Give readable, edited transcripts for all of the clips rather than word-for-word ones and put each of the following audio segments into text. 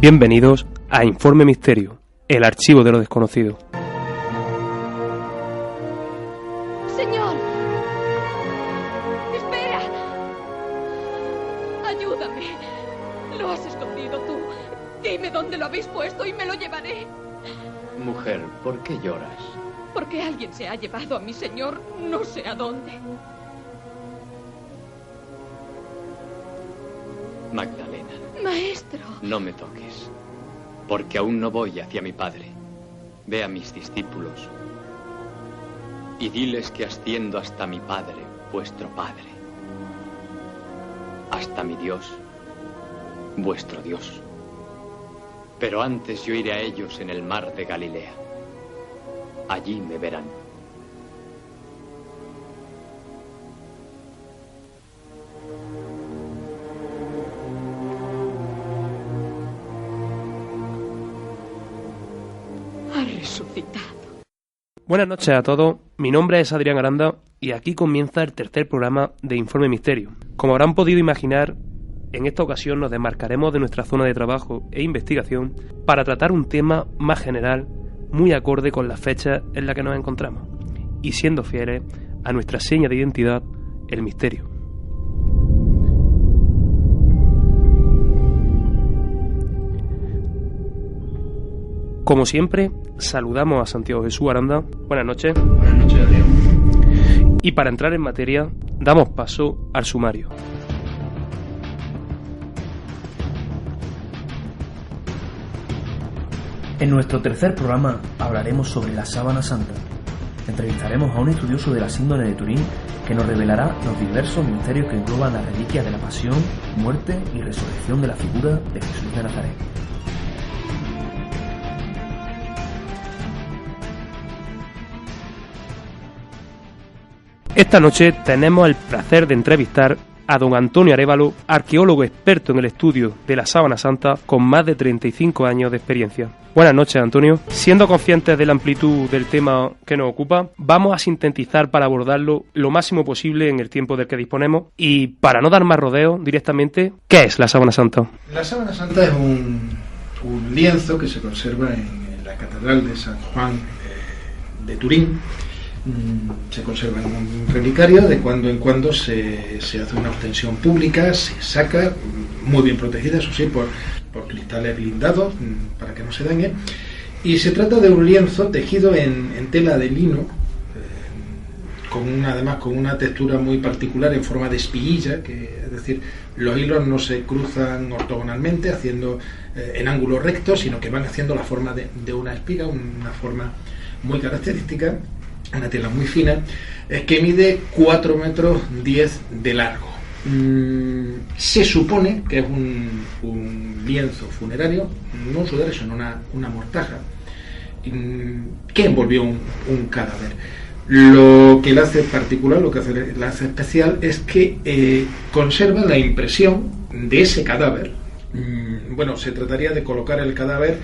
Bienvenidos a Informe Misterio, el archivo de lo desconocido. ¡Señor! ¡Espera! ¡Ayúdame! Lo has escondido tú. Dime dónde lo habéis puesto y me lo llevaré. Mujer, ¿por qué lloras? Porque alguien se ha llevado a mi señor, no sé a dónde. Magdalena. Maestro. No me toques, porque aún no voy hacia mi padre. Ve a mis discípulos y diles que asciendo hasta mi padre, vuestro padre, hasta mi Dios, vuestro Dios. Pero antes yo iré a ellos en el mar de Galilea. Allí me verán. Ha resucitado. Buenas noches a todos, mi nombre es Adrián Aranda y aquí comienza el tercer programa de Informe Misterio. Como habrán podido imaginar, en esta ocasión nos desmarcaremos de nuestra zona de trabajo e investigación para tratar un tema más general, muy acorde con la fecha en la que nos encontramos, y siendo fieles a nuestra seña de identidad, el misterio. Como siempre, saludamos a Santiago Jesús Aranda. Buenas noches. Buenas noches, Adrián. Y para entrar en materia, damos paso al sumario. En nuestro tercer programa hablaremos sobre la Sábana Santa. Entrevistaremos a un estudioso de la síndrome de Turín que nos revelará los diversos misterios que engloban la reliquia de la pasión, muerte y resurrección de la figura de Jesús de Nazaret. Esta noche tenemos el placer de entrevistar a don Antonio Arévalo, arqueólogo experto en el estudio de la Sábana Santa con más de 35 años de experiencia. Buenas noches, Antonio. Siendo conscientes de la amplitud del tema que nos ocupa, vamos a sintetizar para abordarlo lo máximo posible en el tiempo del que disponemos. Y para no dar más rodeos directamente, ¿qué es la Sábana Santa? La Sábana Santa es un lienzo que se conserva en la Catedral de San Juan de Turín. Se conserva en un relicario, de cuando en cuando se hace una ostensión pública, se saca, muy bien protegida, eso sí, por cristales blindados para que no se dañe, y se trata de un lienzo tejido en tela de lino, además con una textura muy particular en forma de espiguilla, es decir, los hilos no se cruzan ortogonalmente haciendo en ángulo recto, sino que van haciendo la forma de una espiga, una forma muy característica. Una tela muy fina, que mide 4 metros 10 de largo. Se supone que es un lienzo funerario, no un sudario, sino una mortaja, que envolvió un cadáver. Lo que la hace particular, lo que la hace especial, es que conserva la impresión de ese cadáver. Bueno, se trataría de colocar el cadáver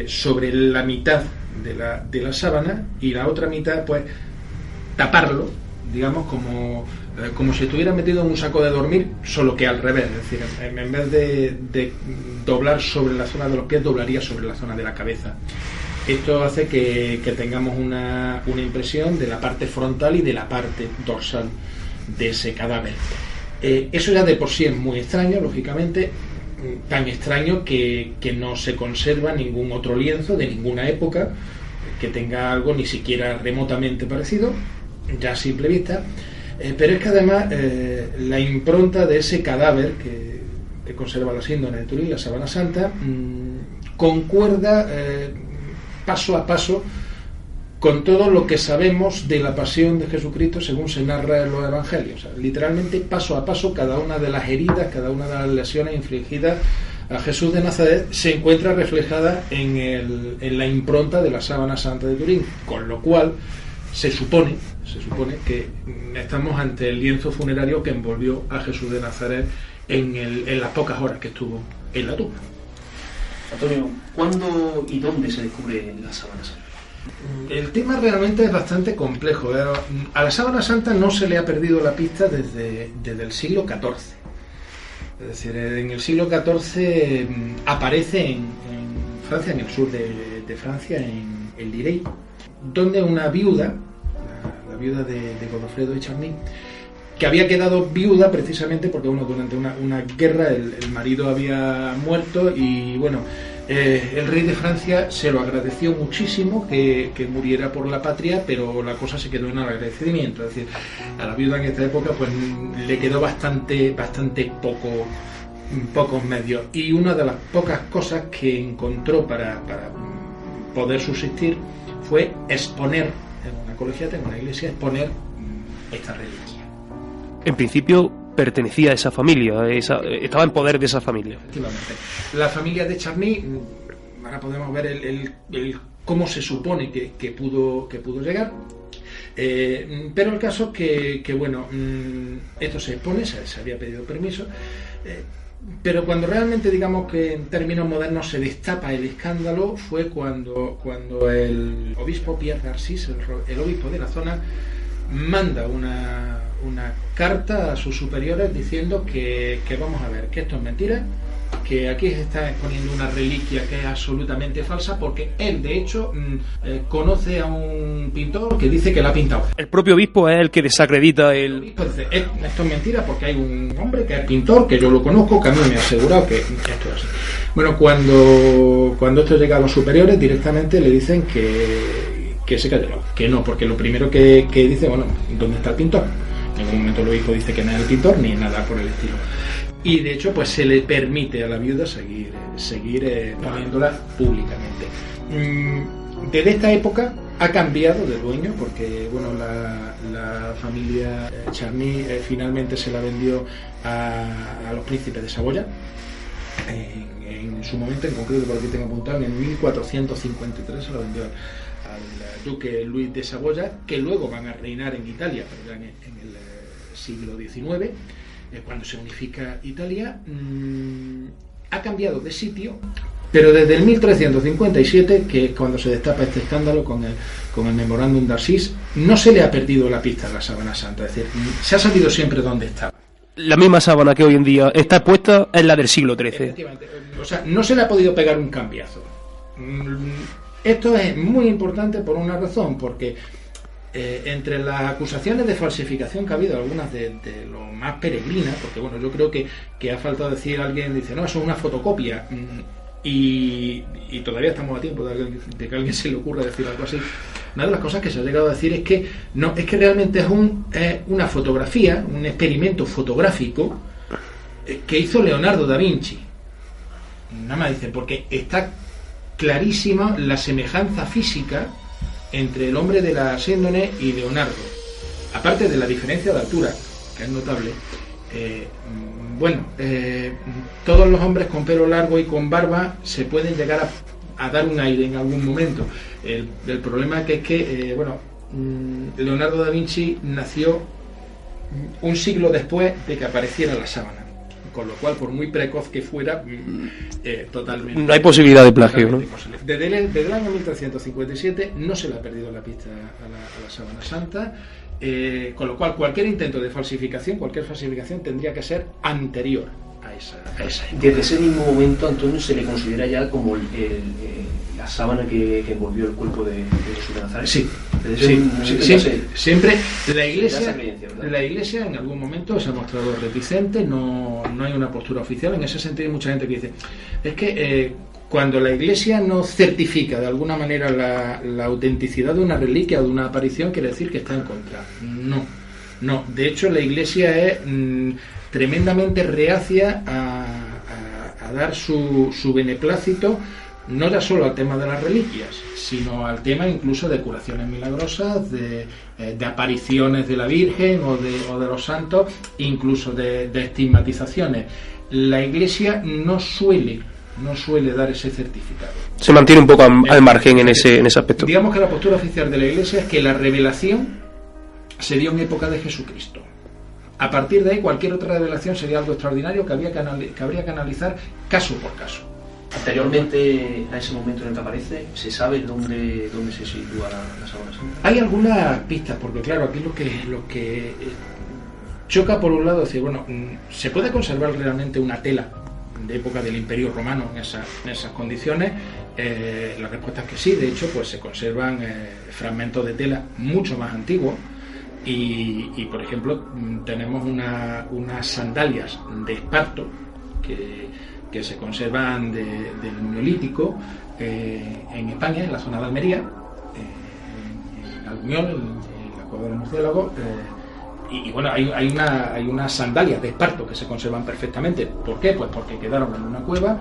sobre la mitad de la sábana y la otra mitad, pues, taparlo, digamos, como si estuviera metido en un saco de dormir, solo que al revés, es decir, en vez de doblar sobre la zona de los pies, doblaría sobre la zona de la cabeza. Esto hace que tengamos una impresión de la parte frontal y de la parte dorsal de ese cadáver. Eso ya de por sí es muy extraño, lógicamente, tan extraño que no se conserva ningún otro lienzo de ninguna época que tenga algo ni siquiera remotamente parecido, ya a simple vista, pero es que además la impronta de ese cadáver que conserva la síndrome de Turín, la Sábana Santa, concuerda paso a paso con todo lo que sabemos de la pasión de Jesucristo según se narra en los evangelios. O sea, literalmente paso a paso, cada una de las heridas, cada una de las lesiones infligidas a Jesús de Nazaret se encuentra reflejada en la impronta de la Sábana Santa de Turín, con lo cual se supone que estamos ante el lienzo funerario que envolvió a Jesús de Nazaret en las pocas horas que estuvo en la tumba. Antonio, ¿cuándo y dónde se descubre la Sábana Santa? El tema realmente es bastante complejo. A la Sábana Santa no se le ha perdido la pista desde el siglo XIV. Es decir, en el siglo XIV aparece en Francia, en el sur de Francia, en Lirey, donde una viuda, la viuda de Godofredo de Charny, que había quedado viuda precisamente porque durante una guerra el marido había muerto y el rey de Francia se lo agradeció muchísimo que muriera por la patria, pero la cosa se quedó en el agradecimiento. Es decir, a la viuda en esta época pues le quedó bastante pocos medios, y una de las pocas cosas que encontró para poder subsistir fue exponer en una colegiata, en una iglesia, exponer esta reliquia. En principio pertenecía a esa familia, estaba en poder de esa familia. Efectivamente. La familia de Charny, ahora podemos ver el cómo se supone que pudo llegar, pero el caso es que esto se expone, se había pedido permiso, pero cuando realmente, digamos que en términos modernos, se destapa el escándalo fue cuando el obispo Pierre Narcís, el obispo de la zona, manda una carta a sus superiores diciendo que vamos a ver, que esto es mentira, que aquí se está exponiendo una reliquia que es absolutamente falsa, porque él de hecho conoce a un pintor que dice que la ha pintado. El propio obispo es el que desacredita El obispo dice, esto es mentira porque hay un hombre que es pintor, que yo lo conozco, que a mí me ha asegurado que esto es así. Bueno, cuando esto llega a los superiores, directamente le dicen que se calle, que no, porque lo primero que dice, ¿dónde está el pintor? En ningún momento el obispo dice que no es el pintor ni nada por el estilo. Y de hecho pues se le permite a la viuda seguir poniéndola públicamente. Desde esta época ha cambiado de dueño, porque la familia Charny finalmente se la vendió a los príncipes de Saboya en su momento, en concreto por aquí tengo apuntado, en 1453 se la vendió al duque Luis de Saboya, que luego van a reinar en Italia, pero ya en el siglo XIX, cuando se unifica Italia. Ha cambiado de sitio, pero desde el 1357, que es cuando se destapa este escándalo con el memorándum d'Arcis, no se le ha perdido la pista a la sábana santa, es decir, se ha sabido siempre dónde estaba. La misma sábana que hoy en día está expuesta es la del siglo XIII. Efectivamente, o sea, no se le ha podido pegar un cambiazo. Esto es muy importante por una razón, porque entre las acusaciones de falsificación que ha habido, algunas de lo más peregrinas, porque yo creo que ha faltado decir, alguien dice, no, eso es una fotocopia, y todavía estamos a tiempo de que a alguien se le ocurra decir algo así. Una de las cosas que se ha llegado a decir es que realmente es una fotografía, un experimento fotográfico que hizo Leonardo da Vinci. Nada más dice, porque está clarísima la semejanza física entre el hombre de la síndone y Leonardo, aparte de la diferencia de altura, que es notable. Todos los hombres con pelo largo y con barba se pueden llegar a dar un aire en algún momento. El problema es que Leonardo da Vinci nació un siglo después de que apareciera la sábana, con lo cual, por muy precoz que fuera, totalmente... No hay posibilidad de plagio, ¿no? Desde el año 1357 no se le ha perdido la pista a la sábana santa, con lo cual cualquier intento de falsificación, tendría que ser anterior a esa época. Desde ese mismo momento, Antonio, se le considera ya como la sábana que envolvió el cuerpo de Jesús de Nazaret. Sí. Siempre la iglesia en algún momento se ha mostrado reticente, no hay una postura oficial. En ese sentido hay mucha gente que dice, es que cuando la iglesia no certifica de alguna manera la autenticidad de una reliquia o de una aparición, quiere decir que está en contra. No, de hecho la iglesia es tremendamente reacia a dar su beneplácito, no ya solo al tema de las reliquias, sino al tema incluso de curaciones milagrosas, de apariciones de la Virgen o de los santos, incluso de estigmatizaciones. La Iglesia no suele dar ese certificado. Se mantiene un poco al margen en ese aspecto. Digamos que la postura oficial de la Iglesia es que la revelación se dio en época de Jesucristo. A partir de ahí, cualquier otra revelación sería algo extraordinario que habría que analizar caso por caso. Anteriormente a ese momento en el que aparece, ¿se sabe dónde se sitúa la sábana santa? Hay algunas pistas, porque claro, aquí lo que choca por un lado decir, bueno, ¿se puede conservar realmente una tela de época del Imperio Romano en esas condiciones? La respuesta es que sí. De hecho, pues se conservan fragmentos de tela mucho más antiguos y por ejemplo, tenemos unas sandalias de esparto que se conservan del Neolítico en España, en la zona de Almería, en Albiol, en la cueva del murciélago. Y bueno, hay unas sandalias de esparto que se conservan perfectamente. ¿Por qué? Pues porque quedaron en una cueva,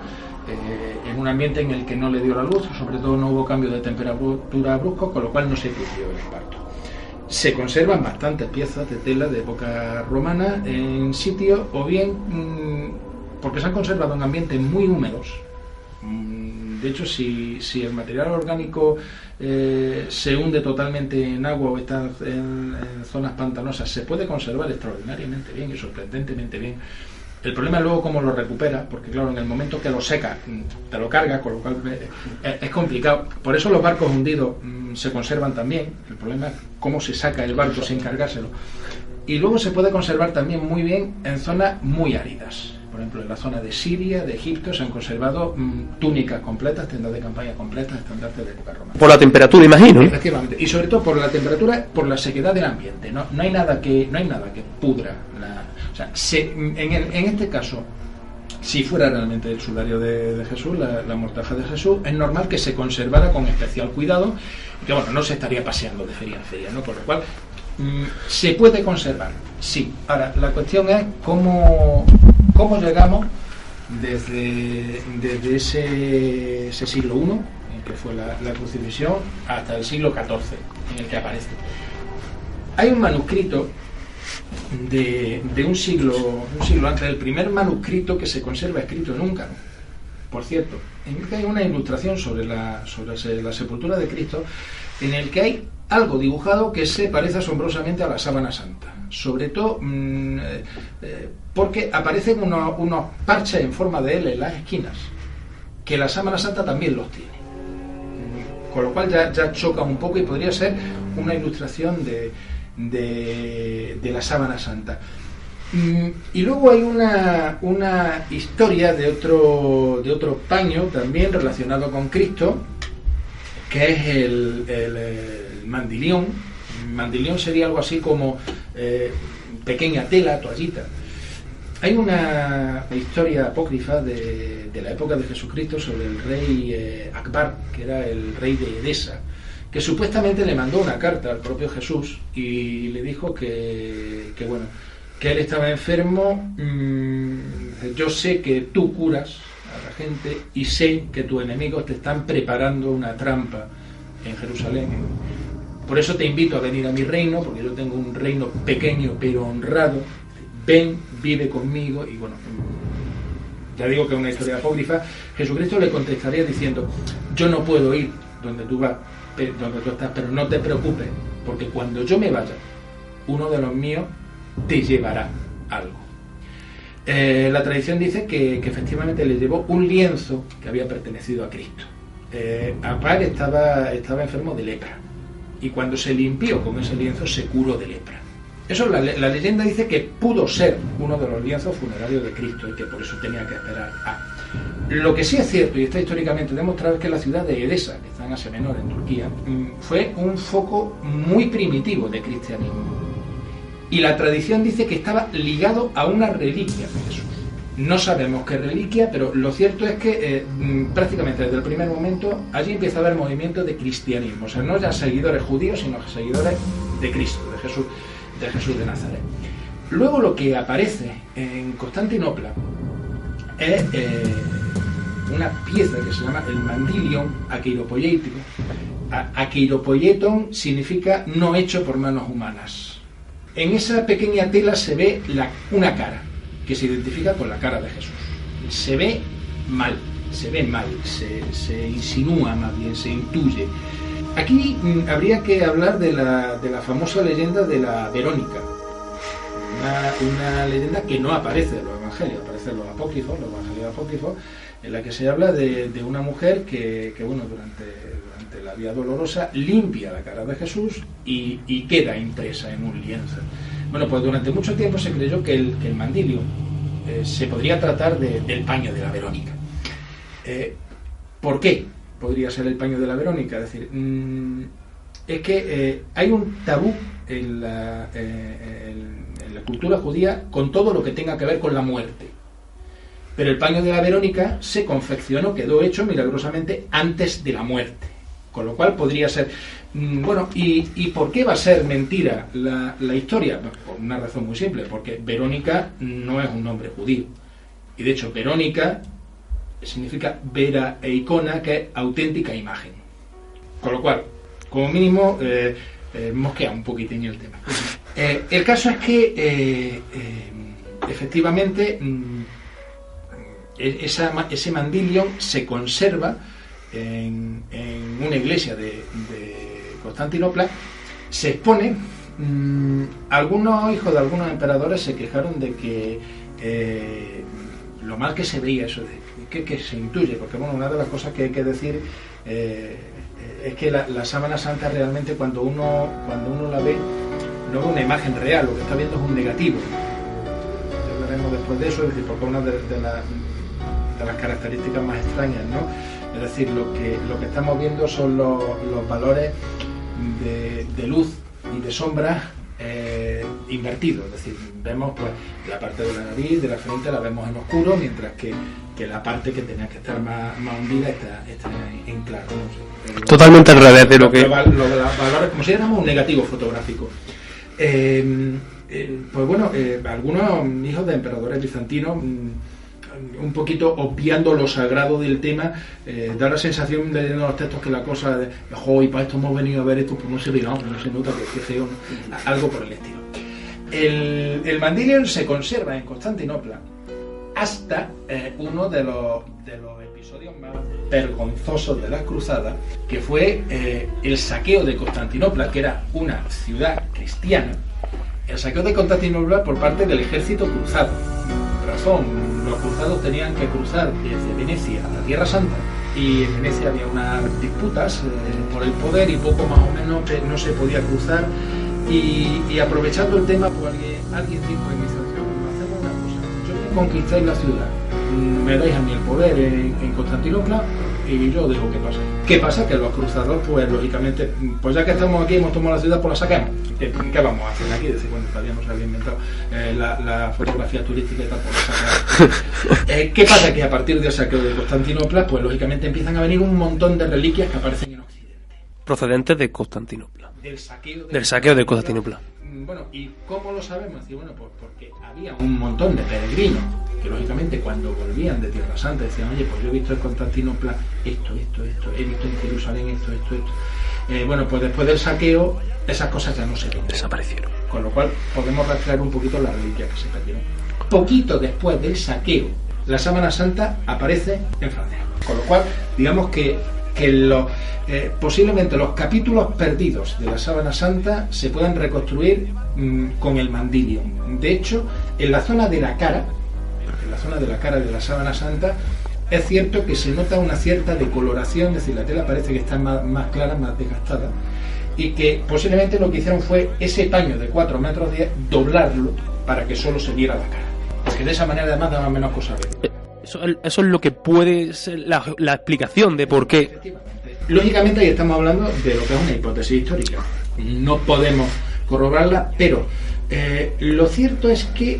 en un ambiente en el que no le dio la luz, sobre todo no hubo cambio de temperatura brusco, con lo cual no se pudrió el esparto. Se conservan bastantes piezas de tela de época romana en sitios, o bien porque se han conservado en ambientes muy húmedos. De hecho, si el material orgánico se hunde totalmente en agua o está en zonas pantanosas, se puede conservar extraordinariamente bien y sorprendentemente bien. El problema es luego cómo lo recuperas, porque claro, en el momento que lo secas, te lo cargas, con lo cual es complicado. Por eso los barcos hundidos se conservan también. El problema es cómo se saca el barco sin cargárselo. Y luego se puede conservar también muy bien en zonas muy áridas. Por ejemplo, en la zona de Siria, de Egipto, se han conservado túnicas completas, tendas de campaña completas, estandartes de época romana. Por la temperatura, imagino. Efectivamente, y sobre todo por la temperatura, por la sequedad del ambiente. No hay nada que pudra. O sea, en este caso, si fuera realmente el sudario de Jesús, la mortaja de Jesús, es normal que se conservara con especial cuidado y que, bueno, no se estaría paseando de feria en feria, ¿no? Por lo cual, se puede conservar, sí. Ahora, la cuestión es cómo llegamos desde ese siglo I, en que fue la crucifixión, hasta el siglo XIV, en el que aparece. Hay un manuscrito de un siglo antes, el primer manuscrito que se conserva escrito en húngaro, por cierto, en el que hay una ilustración sobre la sepultura de Cristo, en el que hay algo dibujado que se parece asombrosamente a la sábana santa, sobre todo porque aparecen unos parches en forma de L en las esquinas, que la sábana santa también los tiene, con lo cual ya choca un poco y podría ser una ilustración de la sábana santa. Y luego hay una historia de otro paño también relacionado con Cristo, que es el mandilión. Mandilión sería algo así como pequeña tela, toallita. Hay una historia apócrifa de la época de Jesucristo sobre el rey Akbar, que era el rey de Edesa, que supuestamente le mandó una carta al propio Jesús y le dijo que él estaba enfermo. Yo sé que tú curas a la gente y sé que tus enemigos te están preparando una trampa en Jerusalén. Por eso te invito a venir a mi reino, porque yo tengo un reino pequeño pero honrado. Ven, vive conmigo. Y bueno, ya digo que es una historia apócrifa. Jesucristo le contestaría diciendo: yo no puedo ir donde tú vas, donde tú estás, pero no te preocupes, porque cuando yo me vaya, uno de los míos te llevará algo. La tradición dice que efectivamente le llevó un lienzo que había pertenecido a Cristo. Akbar estaba enfermo de lepra, y cuando se limpió con ese lienzo se curó de lepra. Eso la leyenda dice que pudo ser uno de los lienzos funerarios de Cristo y que por eso tenía que esperar a. Lo que sí es cierto y está históricamente demostrado es que la ciudad de Edesa, que está en Asia Menor, en Turquía, fue un foco muy primitivo de cristianismo. Y la tradición dice que estaba ligado a una reliquia de Jesús. No sabemos qué reliquia, pero lo cierto es que prácticamente desde el primer momento allí empieza a haber movimiento de cristianismo. O sea, no ya seguidores judíos, sino seguidores de Cristo, de Jesús de Nazaret. Luego lo que aparece en Constantinopla es una pieza que se llama el mandilion akeiropoieton. Akeiropoieton significa no hecho por manos humanas. En esa pequeña tela se ve una cara que se identifica con la cara de Jesús. Se ve mal, se insinúa más bien, se intuye. Aquí habría que hablar de la famosa leyenda de la Verónica, una leyenda que no aparece en los evangelios, aparece en los evangelios apócrifos, en la que se habla de una mujer que bueno, durante la vía dolorosa limpia la cara de Jesús y queda impresa en un lienzo. Bueno, pues durante mucho tiempo se creyó que el mandilium se podría tratar del paño de la Verónica. ¿Por qué podría ser el paño de la Verónica? Es decir, es que hay un tabú en la cultura judía con todo lo que tenga que ver con la muerte. Pero el paño de la Verónica se confeccionó, quedó hecho milagrosamente antes de la muerte. Con lo cual podría ser... Bueno, ¿y por qué va a ser mentira la historia? Por una razón muy simple, porque Verónica no es un nombre judío. Y de hecho, Verónica significa vera e icona, que es auténtica imagen. Con lo cual, como mínimo, mosquea un poquitín el tema. El caso es que, efectivamente, ese mandilium se conserva en una iglesia de Constantinopla, se expone. Algunos hijos de algunos emperadores se quejaron de que lo mal que se veía eso, de que se intuye, porque bueno, una de las cosas que hay que decir es que la sábana santa realmente cuando uno la ve, no ve una imagen real, lo que está viendo es un negativo. Ya veremos después de eso, es decir, porque una de las características más extrañas, ¿no? Es decir, lo que estamos viendo son los valores de luz y de sombra invertidos. Es decir, vemos pues la parte de la nariz, de la frente la vemos en oscuro, mientras que la parte que tenía que estar más hundida está en claro, ¿no? Totalmente al revés de lo que... Los valores, como si éramos un negativo fotográfico. Pues bueno, algunos hijos de emperadores bizantinos, un poquito obviando lo sagrado del tema, da la sensación de leyendo los textos que la cosa de y para esto hemos venido a ver esto, pues no se ve, no se nota que es feo, ¿no? Algo por el estilo. El mandilium se conserva en Constantinopla hasta uno de los episodios más vergonzosos de las cruzadas, que fue el saqueo de Constantinopla, que era una ciudad cristiana. El saqueo de Constantinopla por parte del ejército cruzado. Razón, los cruzados tenían que cruzar desde Venecia a la Tierra Santa, y en Venecia había unas disputas por el poder y poco más o menos no se podía cruzar, y aprovechando el tema, pues alguien dijo en Bizancio: hacemos una cosa, yo conquistáis la ciudad, me dais a mí el poder en Constantinopla y yo dejo que pase. ¿Qué pasa? Que los cruzados, pues lógicamente, pues ya que estamos aquí, hemos tomado la ciudad, pues la sacamos. ¿Qué vamos a hacer aquí? Decir, bueno, todavía no se había inventado la fotografía turística y tal, por sacar. ¿Qué pasa? Que a partir del saqueo de Constantinopla, pues lógicamente empiezan a venir un montón de reliquias que aparecen en Occidente. Procedentes de Constantinopla. Del saqueo de Constantinopla. Bueno, ¿y cómo lo sabemos? Decir, bueno, pues porque había un montón de peregrinos que lógicamente cuando volvían de Tierra Santa decían: oye, pues yo he visto en Constantinopla esto, he visto en Jerusalén esto. Bueno, pues después del saqueo esas cosas ya no se ven. Desaparecieron. Con lo cual podemos rastrear un poquito las reliquias que se perdieron. Poquito después del saqueo, la sábana santa aparece en Francia. Con lo cual, digamos que posiblemente los capítulos perdidos de la sábana santa se puedan reconstruir con el mandilium. De hecho, en la zona de la cara de la sábana santa, es cierto que se nota una cierta decoloración, es decir, la tela parece que está más clara, más desgastada, y que posiblemente lo que hicieron fue ese paño de 4 metros doblarlo para que solo se viera la cara, porque de esa manera además daba menos cosas ver. Eso es lo que puede ser la explicación de por qué. Lógicamente ahí estamos hablando de lo que es una hipótesis histórica, no podemos corroborarla, pero lo cierto es que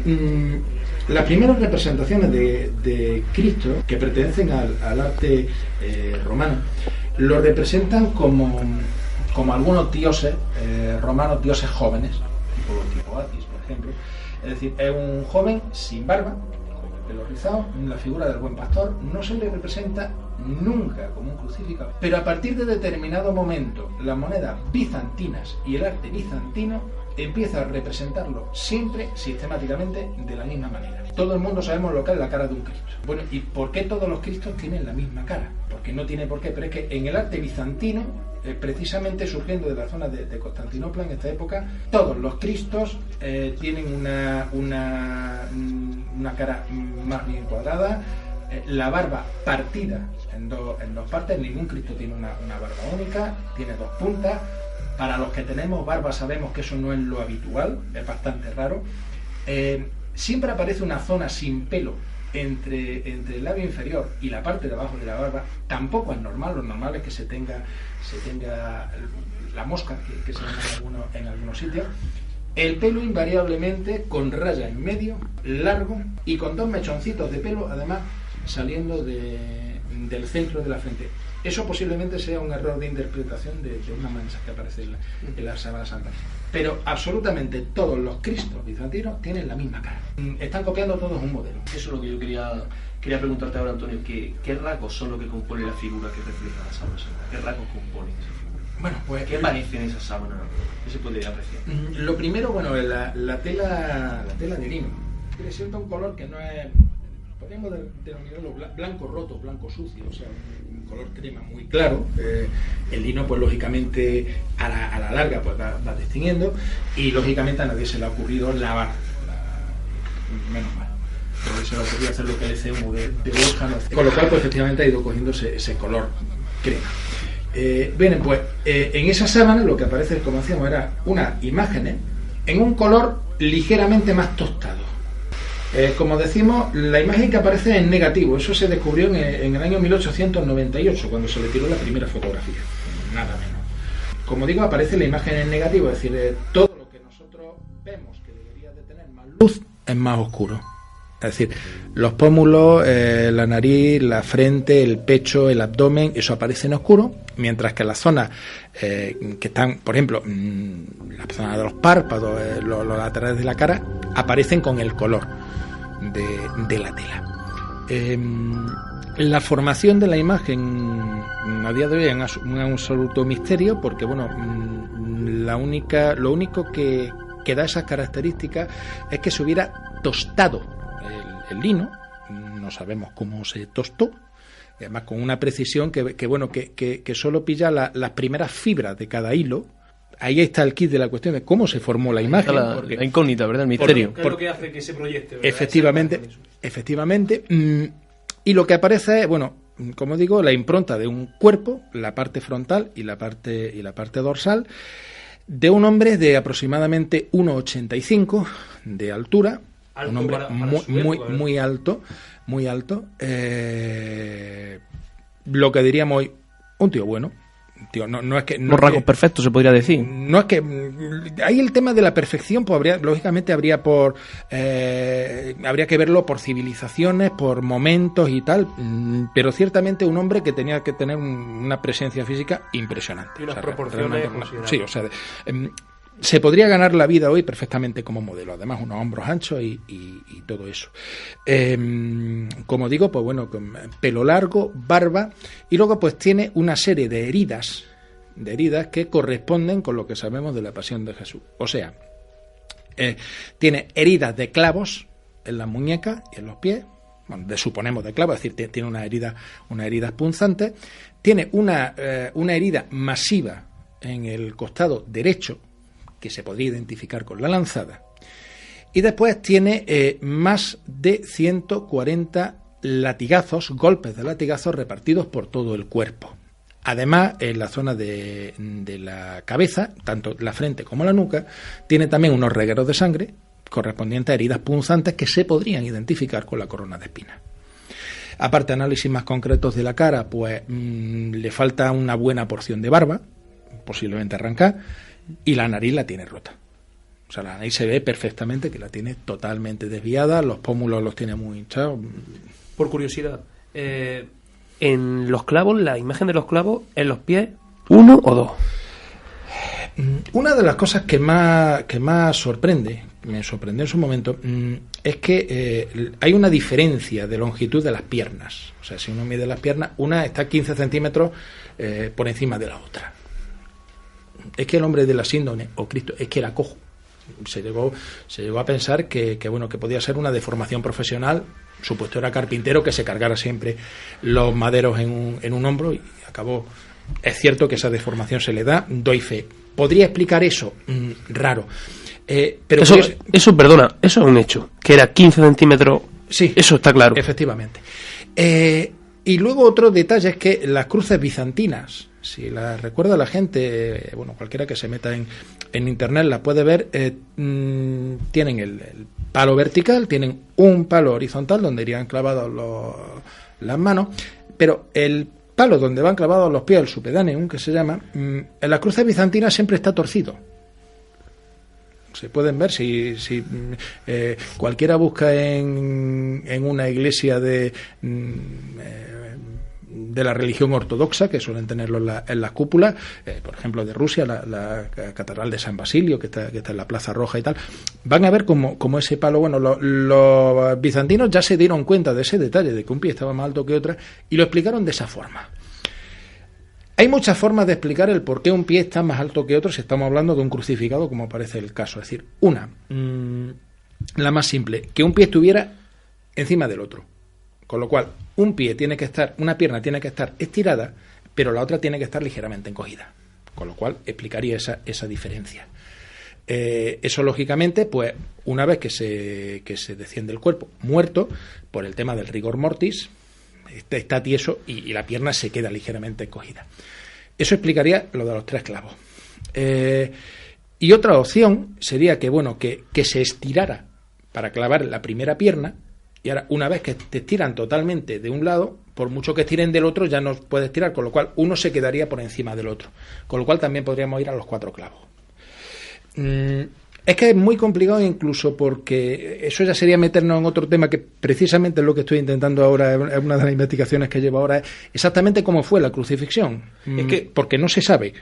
las primeras representaciones de Cristo que pertenecen al arte romano lo representan como algunos dioses romanos, dioses jóvenes, tipo Atis, por ejemplo. Es decir, es un joven sin barba, con el pelo rizado, la figura del buen pastor. No se le representa nunca como un crucificado, pero a partir de determinado momento las monedas bizantinas y el arte bizantino empieza a representarlo siempre sistemáticamente de la misma manera. Todo el mundo sabemos lo que es la cara de un Cristo. Bueno, ¿y por qué todos los Cristos tienen la misma cara? Porque no tiene por qué, pero es que en el arte bizantino, precisamente surgiendo de la zona de Constantinopla en esta época, todos los Cristos tienen una cara más bien cuadrada, la barba partida en dos partes. Ningún Cristo tiene una barba única, tiene dos puntas. Para los que tenemos barba sabemos que eso no es lo habitual, es bastante raro. Siempre aparece una zona sin pelo entre el labio inferior y la parte de abajo de la barba. Tampoco es normal, lo normal es que se tenga la mosca, que se llama en algunos sitios. El pelo invariablemente con raya en medio, largo y con 2 mechoncitos de pelo, además saliendo del centro de la frente. Eso posiblemente sea un error de interpretación de una mancha que aparece en la sábana santa. Pero absolutamente todos los cristos bizantinos tienen la misma cara. Están copiando todos un modelo. Eso es lo que yo quería preguntarte ahora, Antonio. ¿Qué rasgos son los que compone la figura que refleja la sábana santa? ¿Qué rasgos componen esa figura? Bueno, pues ¿qué aparece en esa sábana? ¿Qué se puede apreciar? Lo primero, bueno, es la tela de lino. Presenta un color que no es, podríamos denominarlo blanco roto, blanco sucio, o sea, un color crema muy claro. El lino, pues lógicamente a la larga pues va distinguiendo, y lógicamente a nadie se le ha ocurrido lavar, menos mal. Se le ocurrió hacer lo que le CEMU de Borja, con lo cual pues efectivamente ha ido cogiendo ese color crema. Bien, pues en esa sábana lo que aparece, como decíamos, era unas imágenes en un color ligeramente más tostado. Como decimos, la imagen que aparece es en negativo. Eso se descubrió en el año 1898, cuando se le tiró la primera fotografía, nada menos. Como digo, aparece la imagen en negativo, es decir, todo lo que nosotros vemos que debería de tener más luz es más oscuro. Es decir, los pómulos, la nariz, la frente, el pecho, el abdomen, eso aparece en oscuro, mientras que las zonas que están, por ejemplo, la zona de los párpados, los laterales de la cara, aparecen con el color de la tela. La formación de la imagen a día de hoy es un absoluto misterio, porque bueno, lo único que da esas características es que se hubiera tostado el lino. No sabemos cómo se tostó, y además con una precisión que solo pilla las primeras fibras de cada hilo. Ahí está el kit de la cuestión de cómo se formó la imagen. La incógnita, ¿verdad? El misterio. ¿Qué es lo que hace que se proyecte, ¿verdad? Efectivamente. Y lo que aparece es, bueno, como digo, la impronta de un cuerpo, la parte frontal y la parte dorsal, de un hombre de aproximadamente 1,85 de altura. Un hombre muy alto, lo que diríamos hoy, un tío bueno. Tío, no es que los rasgos perfectos, se podría decir. No es que ahí el tema de la perfección, pues lógicamente habría que verlo por civilizaciones, por momentos y tal, pero ciertamente un hombre que tenía que tener una presencia física impresionante. Y unas proporciones considerables. Sí, o sea, se podría ganar la vida hoy perfectamente como modelo, además unos hombros anchos y todo eso. Como digo, pues bueno, con pelo largo, barba, y luego pues tiene una serie de heridas que corresponden con lo que sabemos de la pasión de Jesús. O sea, tiene heridas de clavos en las muñecas y en los pies, bueno, suponemos de clavos, es decir, tiene una herida punzante, tiene una herida masiva en el costado derecho, que se podría identificar con la lanzada, y después tiene más de 140 golpes de latigazos repartidos por todo el cuerpo. Además, en la zona de la cabeza, tanto la frente como la nuca, tiene también unos regueros de sangre correspondientes a heridas punzantes que se podrían identificar con la corona de espinas. Aparte, análisis más concretos de la cara, pues le falta una buena porción de barba, posiblemente arrancada, y la nariz la tiene rota. O sea, la nariz se ve perfectamente que la tiene totalmente desviada, los pómulos los tiene muy hinchados. Por curiosidad, en los clavos, la imagen de los clavos, en los pies, ¿1 o 2? Una de las cosas que más me sorprendió en su momento, es que hay una diferencia de longitud de las piernas. O sea, si uno mide las piernas, una está 15 centímetros por encima de la otra. Es que el hombre de la síndrome, o Cristo, es que era cojo. Se llegó a pensar que podía ser una deformación profesional. Su puesto era carpintero, que se cargara siempre los maderos en un hombro, y acabó. Es cierto que esa deformación se le da, doy fe. ¿Podría explicar eso? Raro. Pero eso, perdona, eso es un hecho. Que era 15 centímetros. Sí. Eso está claro. Efectivamente. Y luego otro detalle es que las cruces bizantinas, si las recuerda la gente, bueno, cualquiera que se meta en internet la puede ver, tienen el palo vertical, tienen un palo horizontal donde irían clavados las manos, pero el palo donde van clavados los pies, el supedaneum, que se llama, en las cruces bizantinas siempre está torcido. Se pueden ver si cualquiera busca en una iglesia de la religión ortodoxa, que suelen tenerlo en las cúpulas, por ejemplo de Rusia, la catedral de San Basilio, que está en la Plaza Roja y tal, van a ver como ese palo, bueno, los bizantinos ya se dieron cuenta de ese detalle, de que un pie estaba más alto que otra, y lo explicaron de esa forma. Hay muchas formas de explicar el por qué un pie está más alto que otro si estamos hablando de un crucificado, como parece el caso. Es decir, la más simple, que un pie estuviera encima del otro. Con lo cual, una pierna tiene que estar estirada, pero la otra tiene que estar ligeramente encogida. Con lo cual, explicaría esa diferencia. Eso, lógicamente, pues una vez que se desciende el cuerpo muerto, por el tema del rigor mortis, está tieso y la pierna se queda ligeramente encogida. Eso explicaría lo de los 3 clavos. Y otra opción sería que se estirara para clavar la primera pierna, y ahora una vez que te estiran totalmente de un lado, por mucho que estiren del otro ya no puede estirar, con lo cual uno se quedaría por encima del otro, con lo cual también podríamos ir a los 4 clavos. Es que es muy complicado, incluso porque eso ya sería meternos en otro tema, que precisamente es lo que estoy intentando ahora, es una de las investigaciones que llevo ahora, es exactamente cómo fue la crucifixión. Es que porque no se sabe.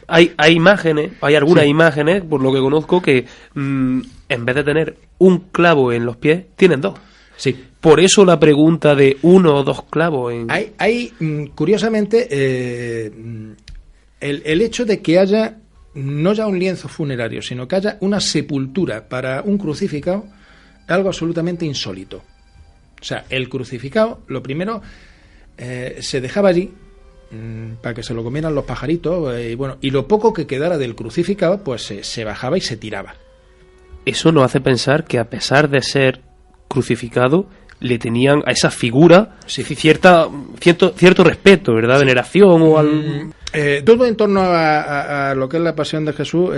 Hay imágenes, hay algunas imágenes, por lo que conozco, que en vez de tener un clavo en los pies, tienen 2. Sí. Por eso la pregunta de 1 o 2 clavos. Hay curiosamente, el hecho de que haya no ya un lienzo funerario, sino que haya una sepultura para un crucificado, es algo absolutamente insólito. O sea, el crucificado, lo primero, se dejaba allí para que se lo comieran los pajaritos, y lo poco que quedara del crucificado, pues se bajaba y se tiraba. Eso nos hace pensar que, a pesar de ser crucificado, le tenían a esa figura cierto respeto, ¿verdad? Sí. Veneración o algo. Todo en torno a lo que es la pasión de Jesús,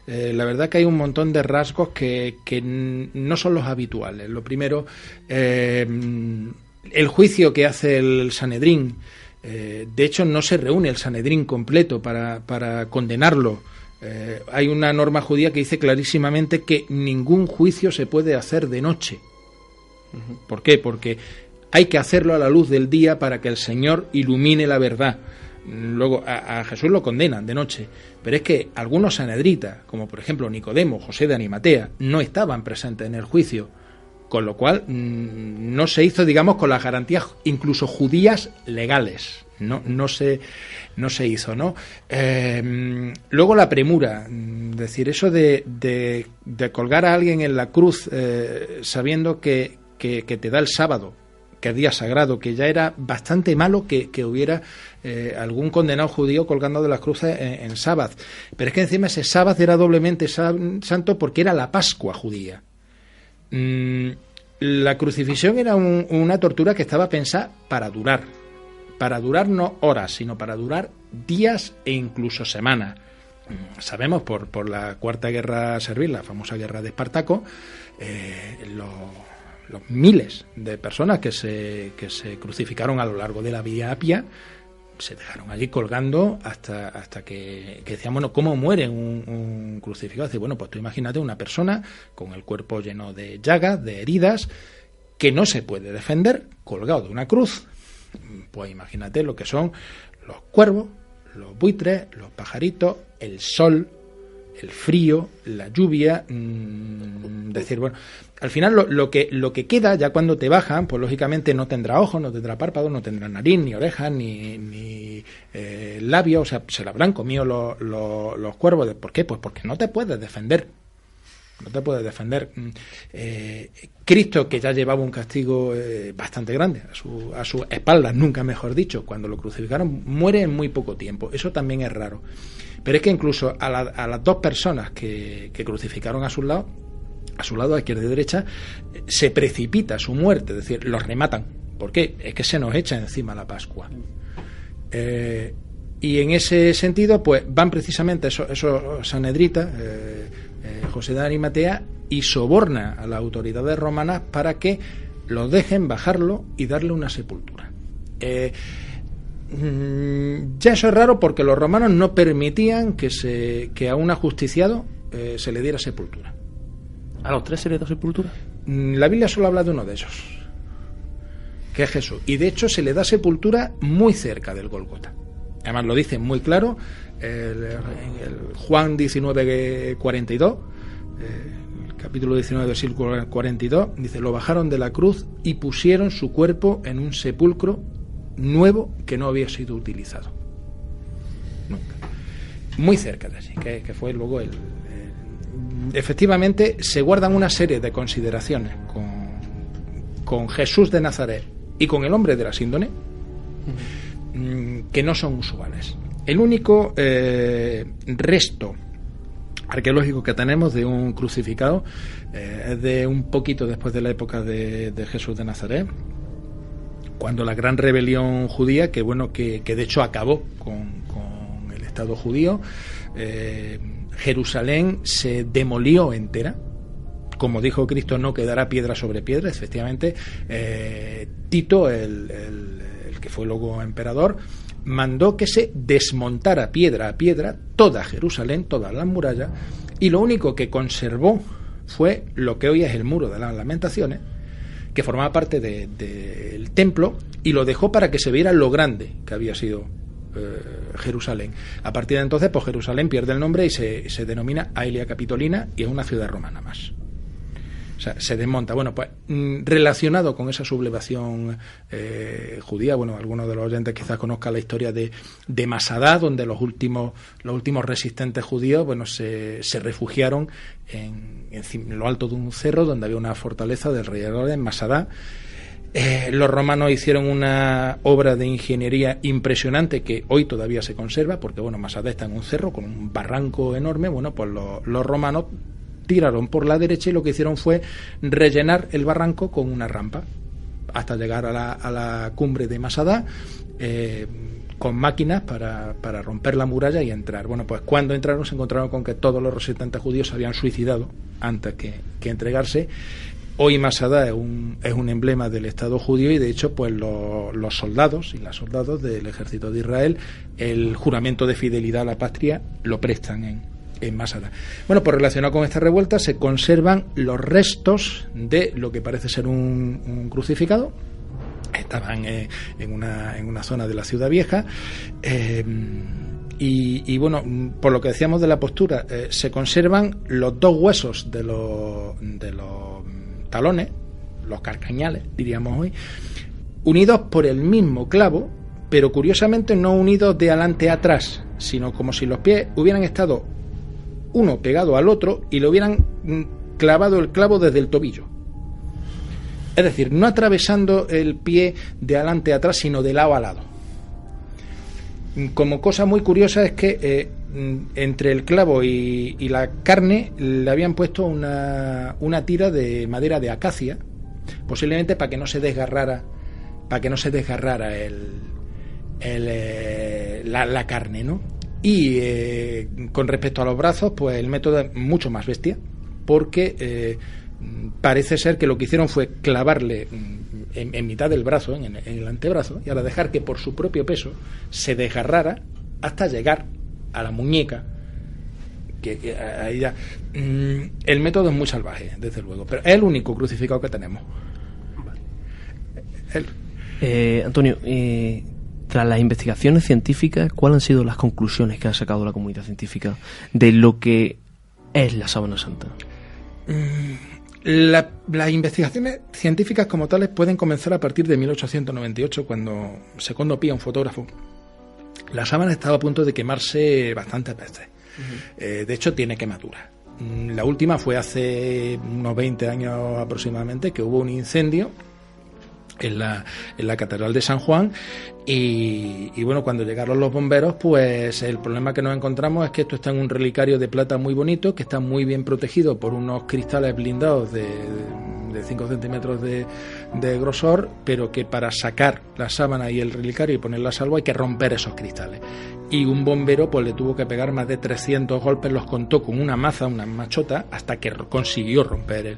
la verdad que hay un montón de rasgos que no son los habituales. Lo primero, el juicio que hace el Sanedrín, de hecho no se reúne el Sanedrín completo para condenarlo. Hay una norma judía que dice clarísimamente que ningún juicio se puede hacer de noche. ¿Por qué? Porque hay que hacerlo a la luz del día para que el Señor ilumine la verdad. Luego a Jesús lo condenan de noche, pero es que algunos sanedritas, como por ejemplo Nicodemo, José de Arimatea, no estaban presentes en el juicio, con lo cual no se hizo, digamos, con las garantías incluso judías legales. No se hizo, ¿no? Luego la premura, decir, eso de colgar a alguien en la cruz sabiendo que te da el sábado, que es día sagrado, que ya era bastante malo que hubiera algún condenado judío colgando de las cruces en sábado. Pero es que encima ese sábado era doblemente santo porque era la Pascua judía. La crucifixión era una tortura que estaba pensada para durar no horas, sino para durar días e incluso semanas. Sabemos por la Cuarta Guerra Servil, la famosa guerra de Espartaco, los miles de personas que se crucificaron a lo largo de la Vía Apia se dejaron allí colgando hasta que decían, bueno, ¿cómo muere un crucificado? Dice, bueno, pues tú imagínate una persona con el cuerpo lleno de llagas, de heridas, que no se puede defender, colgado de una cruz. Pues imagínate lo que son los cuervos, los buitres, los pajaritos, el sol, el frío, la lluvia, decir, bueno, al final lo que queda ya cuando te bajan, pues lógicamente no tendrá ojos, no tendrá párpados, no tendrá nariz, ni orejas, ni labios, o sea, se lo habrán comido los cuervos. ¿Por qué? Pues porque no te puedes defender. No te puedes defender. Cristo, que ya llevaba un castigo bastante grande a su espalda, nunca mejor dicho, cuando lo crucificaron, muere en muy poco tiempo. Eso también es raro. Pero es que incluso a las 2 personas que crucificaron a su lado, a izquierda y derecha, se precipita su muerte, es decir, los rematan ¿Por qué? Es que se nos echa encima la Pascua. Y en ese sentido, pues van precisamente esos sanhedritas, José de Arimatea, y soborna a las autoridades romanas para que los dejen bajarlo y darle una sepultura. Ya eso es raro porque los romanos no permitían que a un ajusticiado se le diera sepultura. ¿A los tres se les da sepultura? La Biblia solo habla de uno de ellos, que es Jesús, y de hecho se le da sepultura muy cerca del Gólgota. Además lo dice muy claro en el Juan 19:42, el capítulo 19, versículo 42, dice: lo bajaron de la cruz y pusieron su cuerpo en un sepulcro nuevo que no había sido utilizado nunca. Muy cerca de allí, que fue luego efectivamente se guardan una serie de consideraciones con Jesús de Nazaret y con el hombre de la síndone que no son usuales. El único resto arqueológico que tenemos de un crucificado es de un poquito después de la época de Jesús de Nazaret, cuando la gran rebelión judía, que de hecho acabó con el Estado judío, Jerusalén se demolió entera. Como dijo Cristo, no quedará piedra sobre piedra. Efectivamente, Tito, el que fue luego emperador, mandó que se desmontara piedra a piedra toda Jerusalén, todas las murallas, y lo único que conservó fue lo que hoy es el Muro de las Lamentaciones, que formaba parte del templo, y lo dejó para que se viera lo grande que había sido Jerusalén. A partir de entonces, pues Jerusalén pierde el nombre y se denomina Aelia Capitolina, y es una ciudad romana más. O sea, se desmonta. Bueno, pues relacionado con esa sublevación judía, bueno, algunos de los oyentes quizás conozcan la historia de Masada, donde los últimos resistentes judíos, bueno, se refugiaron en lo alto de un cerro donde había una fortaleza del rey Herodes, en Masada. Los romanos hicieron una obra de ingeniería impresionante que hoy todavía se conserva, porque bueno, Masada está en un cerro con un barranco enorme. Bueno, pues los romanos tiraron por la derecha y lo que hicieron fue rellenar el barranco con una rampa hasta llegar a la cumbre de Masada, con máquinas para romper la muralla y entrar. Bueno, pues cuando entraron se encontraron con que todos los resistentes judíos se habían suicidado antes que entregarse. Hoy Masada es un emblema del Estado judío, y de hecho pues los soldados y las soldados del ejército de Israel, el juramento de fidelidad a la patria lo prestan en Masada. Bueno, pues relacionado con esta revuelta se conservan los restos de lo que parece ser un crucificado. Estaban en una zona de la Ciudad Vieja, y bueno, por lo que decíamos de la postura, se conservan los dos huesos de los talones, los carcañales, diríamos hoy, unidos por el mismo clavo, pero curiosamente no unidos de adelante a atrás, sino como si los pies hubieran estado uno pegado al otro y le hubieran clavado el clavo desde el tobillo. Es decir, no atravesando el pie de adelante a atrás, sino de lado a lado. Como cosa muy curiosa es que entre el clavo y la carne le habían puesto una tira de madera de acacia, posiblemente para que no se desgarrara la carne, ¿no? Y con respecto a los brazos, pues el método es mucho más bestia, porque parece ser que lo que hicieron fue clavarle en mitad del brazo, en el antebrazo, y ahora dejar que por su propio peso se desgarrara hasta llegar a la muñeca, que ahí ya el método es muy salvaje, desde luego, pero es el único crucificado que tenemos. Antonio, tras las investigaciones científicas, ¿cuáles han sido las conclusiones que ha sacado la comunidad científica de lo que es la Sábana Santa? Las investigaciones científicas como tales pueden comenzar a partir de 1898, cuando Secondo Pía, un fotógrafo, la sábana estaba a punto de quemarse bastantes veces. De hecho, tiene quemaduras. La última fue hace unos 20 años aproximadamente, que hubo un incendio en la Catedral de San Juan, y bueno, cuando llegaron los bomberos, pues el problema que nos encontramos es que esto está en un relicario de plata muy bonito, que está muy bien protegido por unos cristales blindados de 5 centímetros de grosor, pero que para sacar la sábana y el relicario y ponerla a salvo hay que romper esos cristales. Y un bombero pues le tuvo que pegar más de 300 golpes, los contó con una maza, una machota, hasta que consiguió romper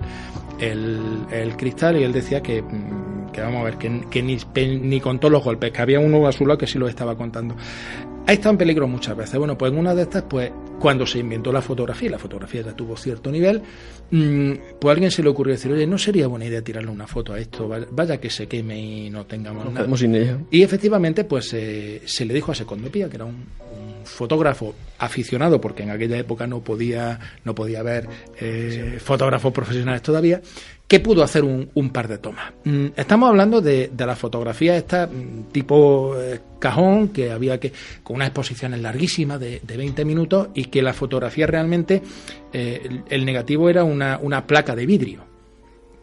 el cristal. Y él decía que vamos a ver, que ni contó los golpes, que había uno a su lado que sí lo estaba contando. Ha estado en peligro muchas veces. Bueno, pues en una de estas, pues cuando se inventó la fotografía ya tuvo cierto nivel, pues a alguien se le ocurrió decir, oye, ¿no sería buena idea tirarle una foto a esto? Vaya que se queme y no tengamos nada. Sin ella. Y efectivamente, pues se le dijo a Secondo Pía, que era un fotógrafo aficionado, porque en aquella época no podía haber fotógrafos profesionales todavía, que pudo hacer un par de tomas. Estamos hablando de la fotografía esta tipo cajón, que había con unas exposiciones larguísimas de 20 minutos, y que la fotografía realmente, el negativo era una placa de vidrio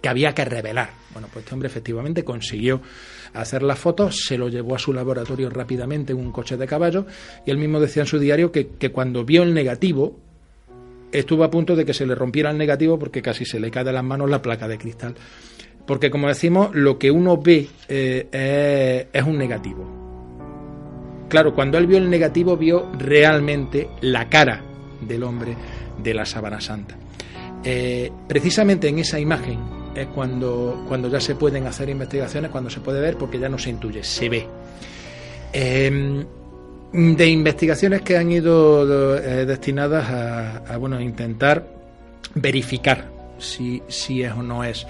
que había que revelar. Bueno, pues este hombre efectivamente consiguió hacer las fotos, se lo llevó a su laboratorio rápidamente en un coche de caballo, y él mismo decía en su diario que cuando vio el negativo estuvo a punto de que se le rompiera el negativo, porque casi se le cae de las manos la placa de cristal. Porque, como decimos, lo que uno ve es un negativo. Claro, cuando él vio el negativo, vio realmente la cara del hombre de la Sábana Santa. Precisamente en esa imagen es cuando ya se pueden hacer investigaciones, cuando se puede ver, porque ya no se intuye, se ve. De investigaciones que han ido destinadas a intentar verificar si es o no es.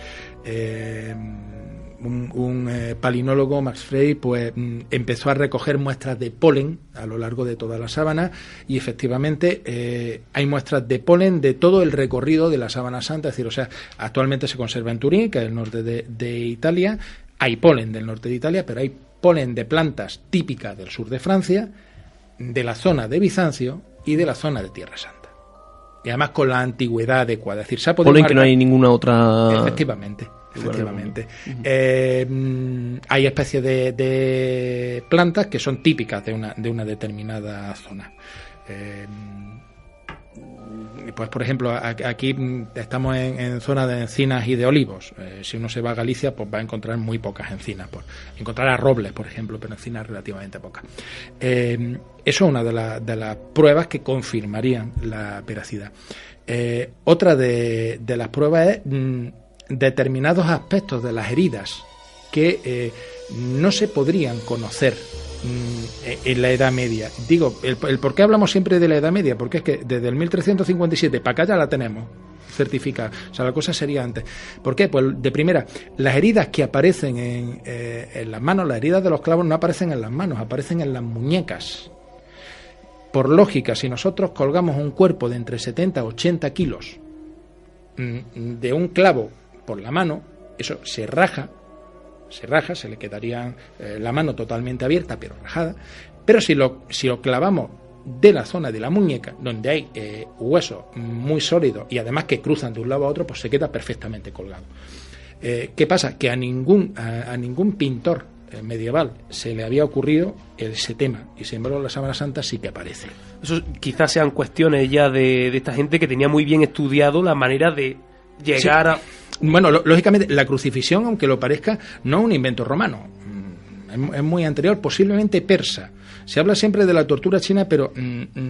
Un palinólogo, Max Frey, pues empezó a recoger muestras de polen a lo largo de toda la sábana, y efectivamente hay muestras de polen de todo el recorrido de la Sábana Santa. Es decir, o sea, actualmente se conserva en Turín, que es el norte de Italia. Hay polen del norte de Italia, pero hay polen de plantas típicas del sur de Francia, de la zona de Bizancio y de la zona de Tierra Santa. Y además con la antigüedad adecuada. Es decir, se ha podido polen que no hay ninguna otra... Efectivamente. Hay especies de plantas que son típicas de una determinada zona. Pues, por ejemplo, aquí estamos en zona de encinas y de olivos. Si uno se va a Galicia, pues va a encontrar muy pocas encinas. Encontrará robles, por ejemplo, pero encinas relativamente pocas. Eso es una de las pruebas que confirmarían la veracidad. Otra de las pruebas es determinados aspectos de las heridas que no se podrían conocer en la Edad Media. Digo, el por qué hablamos siempre de la Edad Media, porque es que desde el 1357 para acá ya la tenemos certificada. O sea, la cosa sería antes. ¿Por qué? Pues de primera, las heridas que aparecen en las manos, las heridas de los clavos no aparecen en las manos, aparecen en las muñecas. Por lógica, si nosotros colgamos un cuerpo de entre 70 a 80 kilos de un clavo por la mano, eso se raja, se le quedaría la mano totalmente abierta, pero rajada. Pero si lo clavamos de la zona de la muñeca, donde hay huesos muy sólidos y además que cruzan de un lado a otro, pues se queda perfectamente colgado. ¿Qué pasa? Que a ningún pintor medieval se le había ocurrido ese tema, y sin embargo la Sábana Santa sí que aparece. Eso quizás sean cuestiones ya de esta gente que tenía muy bien estudiado la manera de llegar a... Bueno, lógicamente la crucifixión, aunque lo parezca, no es un invento romano, es muy anterior, posiblemente persa. Se habla siempre de la tortura china, pero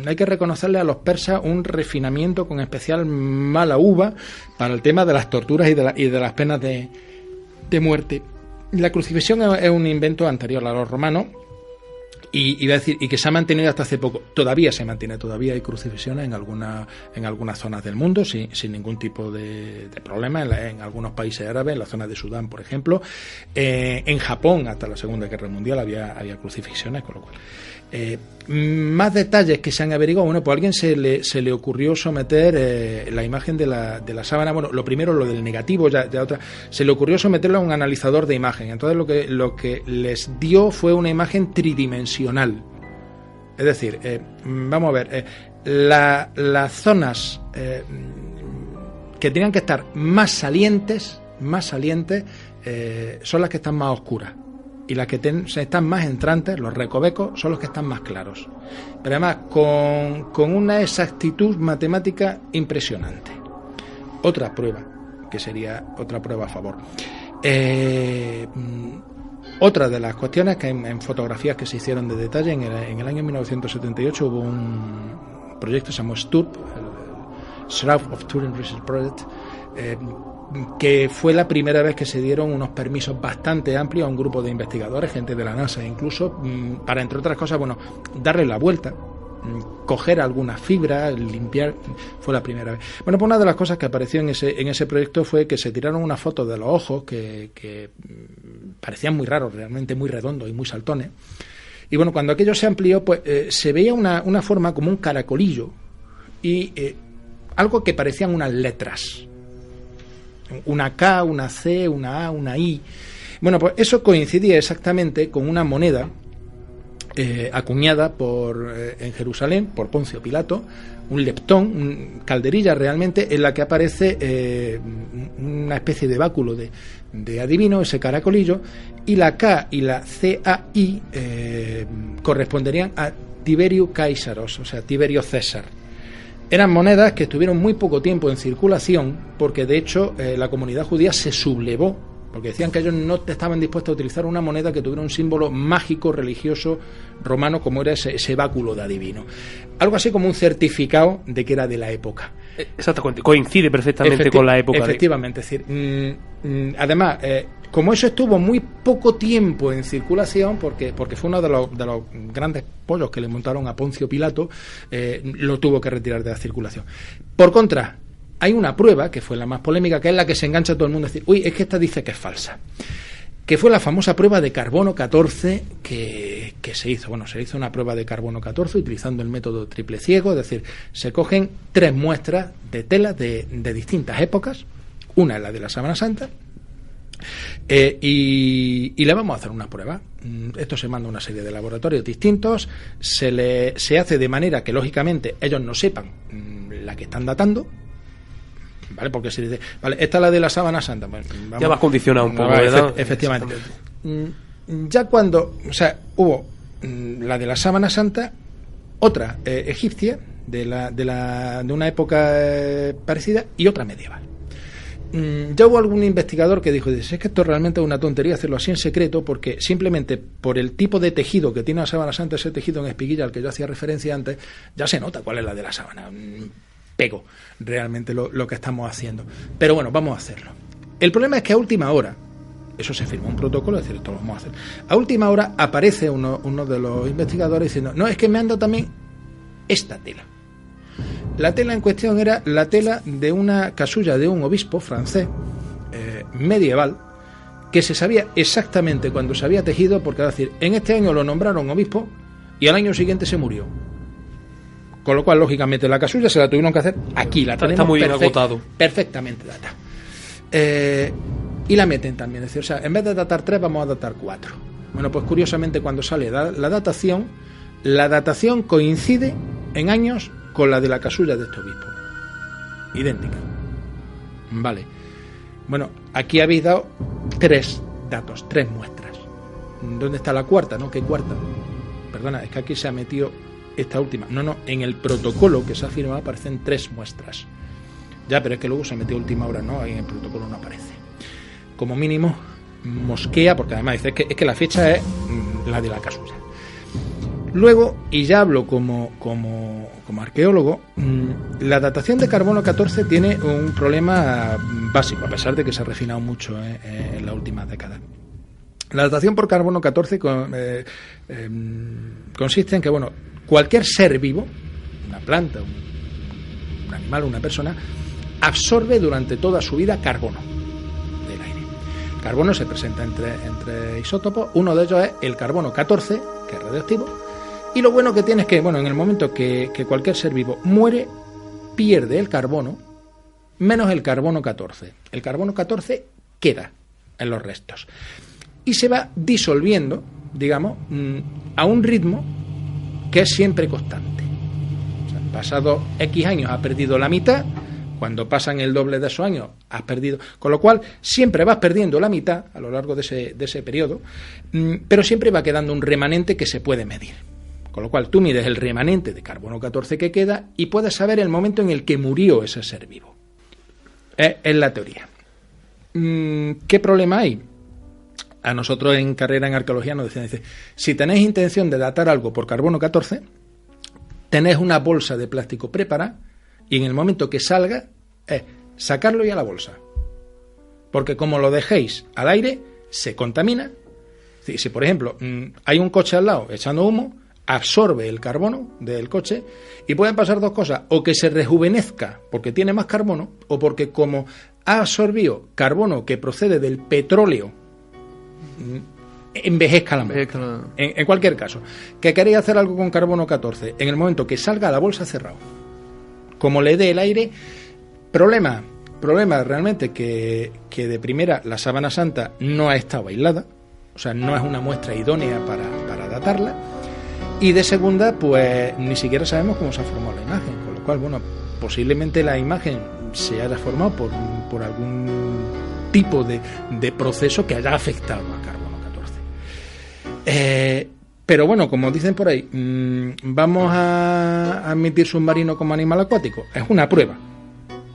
hay que reconocerle a los persas un refinamiento con especial mala uva para el tema de las torturas y de las penas de muerte. La crucifixión es un invento anterior a los romanos, y que se ha mantenido hasta hace poco. Todavía se mantiene, todavía hay crucifixiones en algunas zonas del mundo sin ningún tipo de problema, en algunos países árabes, en la zona de Sudán, por ejemplo. En Japón, hasta la Segunda Guerra Mundial, había crucifixiones, con lo cual... más detalles que se han averiguado. Bueno, pues a alguien se le ocurrió someter la imagen de la sábana. Bueno, lo primero, lo del negativo, ya otra, se le ocurrió someterlo a un analizador de imagen. Entonces lo que les dio fue una imagen tridimensional. Es decir, vamos a ver, las zonas que tenían que estar más salientes son las que están más oscuras. Y las que están más entrantes, los recovecos, son los que están más claros. Pero además con una exactitud matemática impresionante. Otra prueba que sería otra prueba a favor. Otra de las cuestiones que en fotografías que se hicieron de detalle, en el año 1978 hubo un proyecto que se llamó STURP, el Shroud of Turing Research Project, que fue la primera vez que se dieron unos permisos bastante amplios a un grupo de investigadores, gente de la NASA incluso, para, entre otras cosas, bueno, darle la vuelta, coger algunas fibras, limpiar. Fue la primera vez. Bueno, pues una de las cosas que apareció en ese proyecto fue que se tiraron unas fotos de los ojos que parecían muy raros, realmente muy redondos y muy saltones. Y bueno, cuando aquello se amplió, pues se veía una forma como un caracolillo y algo que parecían unas letras. Una K, una C, una A, una I. Bueno, pues eso coincidía exactamente con una moneda acuñada en Jerusalén por Poncio Pilato, un leptón, un calderilla realmente, en la que aparece una especie de báculo de adivino, ese caracolillo, y la K y la CAI corresponderían a Tiberio Caesaros, o sea, Tiberio César. Eran monedas que estuvieron muy poco tiempo en circulación, porque de hecho la comunidad judía se sublevó, porque decían que ellos no estaban dispuestos a utilizar una moneda que tuviera un símbolo mágico, religioso, romano, como era ese báculo de adivino. Algo así como un certificado de que era de la época. Exactamente, coincide perfectamente con la época. Efectivamente, es decir, además, como eso estuvo muy poco tiempo en circulación, porque fue uno de los grandes pollos que le montaron a Poncio Pilato, lo tuvo que retirar de la circulación. Por contra, hay una prueba, que fue la más polémica, que es la que se engancha a todo el mundo a decir, uy, es que esta dice que es falsa, que fue la famosa prueba de carbono 14 que se hizo. Bueno, se hizo una prueba de carbono 14 utilizando el método triple ciego, es decir, se cogen 3 muestras de telas de distintas épocas, una es la de la Sábana Santa, y le vamos a hacer una prueba. Esto se manda a una serie de laboratorios distintos, se hace de manera que lógicamente ellos no sepan la que están datando, ¿vale? Porque si dice, vale, esta es la de la Sábana Santa, pues, vamos, ya va condicionado un poco, ¿verdad? Efectivamente. Ya cuando, o sea, hubo la de la Sábana Santa, otra egipcia de una época parecida y otra medieval. Ya hubo algún investigador que dijo, es que esto realmente es una tontería hacerlo así en secreto, porque simplemente por el tipo de tejido que tiene la Sábana Santa, ese tejido en espiguilla al que yo hacía referencia antes, ya se nota cuál es la de la sábana. Pego realmente lo que estamos haciendo. Pero bueno, vamos a hacerlo. El problema es que a última hora, eso se firmó un protocolo, es decir, esto lo vamos a hacer. A última hora aparece uno de los investigadores diciendo, no, es que me han dado también esta tela. La tela en cuestión era la tela de una casulla de un obispo francés medieval, que se sabía exactamente cuándo se había tejido, porque es decir, en este año lo nombraron obispo y al año siguiente se murió. Con lo cual, lógicamente, la casulla se la tuvieron que hacer aquí. La tenemos está muy bien agotado. Perfectamente data. Y la meten también. Es decir, o sea, en vez de datar 3, vamos a datar 4. Bueno, pues curiosamente, cuando sale la datación coincide en años con la de la casulla de este obispo. Idéntica. Vale. Bueno, aquí habéis dado 3 datos, 3 muestras. ¿Dónde está la cuarta? ¿No? ¿Qué cuarta? Perdona, es que aquí se ha metido esta última. No, en el protocolo que se ha firmado aparecen 3 muestras. Ya, pero es que luego se metió última hora, ¿no? Ahí en el protocolo no aparece. Como mínimo, mosquea, porque además dice es que la fecha es la de la casulla. Luego, y ya hablo como arqueólogo, la datación de carbono 14 tiene un problema básico, a pesar de que se ha refinado mucho en las últimas décadas. La datación por carbono 14 consiste en que, bueno, cualquier ser vivo, una planta, un animal, una persona, absorbe durante toda su vida carbono del aire. El carbono se presenta entre isótopos, uno de ellos es el carbono 14, que es radioactivo, y lo bueno que tiene es que, bueno, en el momento que cualquier ser vivo muere, pierde el carbono, menos el carbono 14. El carbono 14 queda en los restos y se va disolviendo, digamos, a un ritmo que es siempre constante. O sea, pasado X años ha perdido la mitad, cuando pasan el doble de esos años has perdido, con lo cual siempre vas perdiendo la mitad a lo largo de ese periodo, pero siempre va quedando un remanente que se puede medir. Con lo cual tú mides el remanente de carbono 14 que queda y puedes saber el momento en el que murió ese ser vivo. Es la teoría. ¿qué problema hay? A nosotros en carrera en arqueología nos decían, si tenéis intención de datar algo por carbono 14, tenéis una bolsa de plástico preparada y en el momento que salga, sacarlo ya a la bolsa. Porque como lo dejéis al aire, se contamina. Si por ejemplo, hay un coche al lado echando humo, absorbe el carbono del coche y pueden pasar dos cosas, o que se rejuvenezca porque tiene más carbono, o porque como ha absorbido carbono que procede del petróleo, envejezca la muestra. En cualquier caso, que queréis hacer algo con carbono 14, en el momento que salga la bolsa cerrado, como le dé el aire, problema realmente que de primera la sábana santa no ha estado aislada, o sea, no es una muestra idónea para datarla, y de segunda, pues ni siquiera sabemos cómo se ha formado la imagen, con lo cual, bueno, posiblemente la imagen se haya formado por algún tipo de proceso que haya afectado a carbono 14. Pero bueno, como dicen por ahí, ¿vamos a admitir submarino como animal acuático? Es una prueba.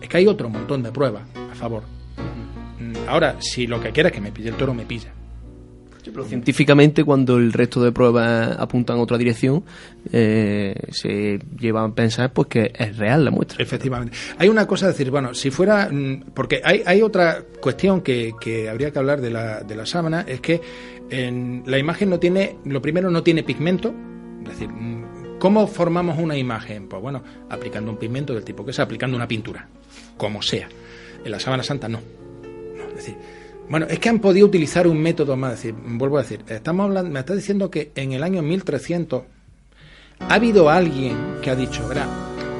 Es que hay otro montón de pruebas a favor. Ahora, si lo que quiera es que me pille el toro, me pilla. Pero científicamente, cuando el resto de pruebas apuntan a otra dirección, se llevan a pensar pues que es real la muestra. Efectivamente. Hay una cosa, decir, bueno, si fuera... Porque hay otra cuestión que habría que hablar de la sábana, es que la imagen no tiene... Lo primero, no tiene pigmento. Es decir, ¿cómo formamos una imagen? Pues bueno, aplicando un pigmento del tipo que sea, aplicando una pintura, como sea. En la sábana santa no. Es decir... Bueno, es que han podido utilizar un método más. Es decir, vuelvo a decir, estamos hablando, me está diciendo que en el año 1300 ha habido alguien que ha dicho, verá,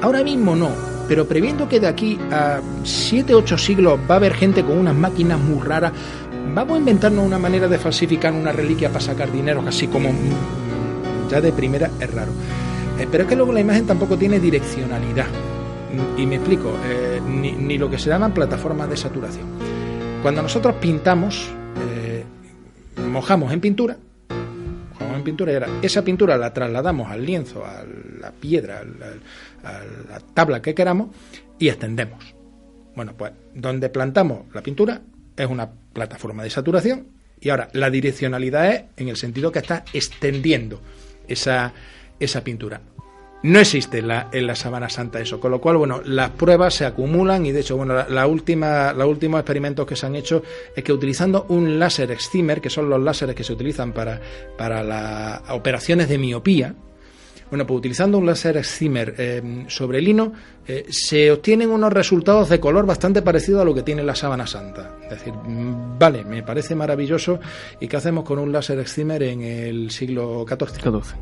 ahora mismo no, pero previendo que de aquí a 7-8 siglos va a haber gente con unas máquinas muy raras, vamos a inventarnos una manera de falsificar una reliquia para sacar dinero, así como ya de primera es raro. Pero es que luego la imagen tampoco tiene direccionalidad. Y me explico, ni lo que se llaman plataformas de saturación. Cuando nosotros pintamos, mojamos en pintura y ahora esa pintura la trasladamos al lienzo, a la piedra, a la tabla que queramos y extendemos. Bueno, pues donde plantamos la pintura es una plataforma de saturación y ahora la direccionalidad es en el sentido que está extendiendo esa pintura. No existe en la sábana santa eso, con lo cual, bueno, las pruebas se acumulan y de hecho, bueno, los últimos experimentos que se han hecho es que utilizando un láser excimer, que son los láseres que se utilizan para las operaciones de miopía, bueno, pues utilizando un láser excimer sobre lino, se obtienen unos resultados de color bastante parecidos a lo que tiene la sábana santa. Es decir, vale, me parece maravilloso. ¿Y qué hacemos con un láser excimer en el siglo XIV?